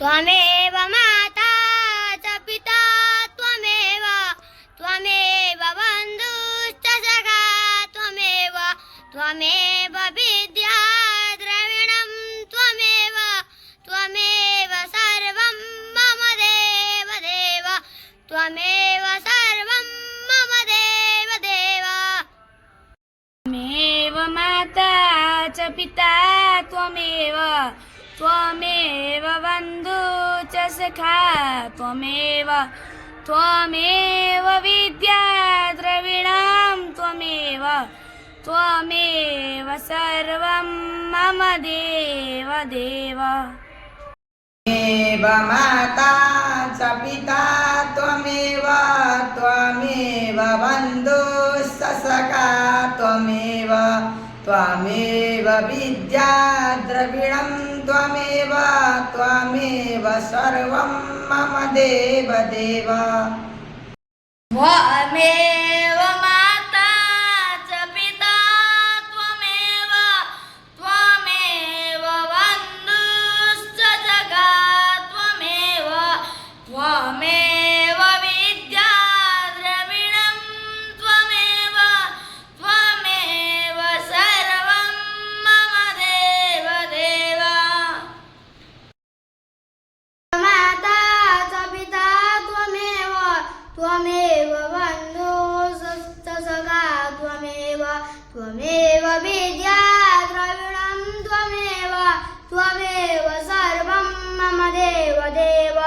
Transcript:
त्वमेव माता च पिता त्वमेव त्वमेव बन्धुश्च सखा त्वमेव त्वमेव विद्या द्रविणं त्वमेव त्वमेव सर्वं मम देव देव त्वमेव सर्वं मम देव देव त्वमेव माता च पिता त्वमेव त्वमेव बन्धु च सखा त्वमेव त्वमेव विद्या द्रविणं त्वमेव त्वमेव सर्वं मम देव देव त्वमेव माता च पिता त्वमेव त्वमेव बन्धुश्च सखा त्वमेव त्वमेव विद्या द्रविणं त्वमेव त्वमेव सर्वं मम देव देव त्वमेव माता च पिता त्वमेव त्वमेव बन्धुश्च सखा त्वमेव त्वमेव विद्या द्रविणं त्वमेव त्वमेव सर्वं मम देव देव माता च पिता त्वमेव त्वमेव बन्धुश्च सखा त्वमेव त्वमेव विद्या द्रविणं त्वमेव त्वमेव सर्वं मम देव देव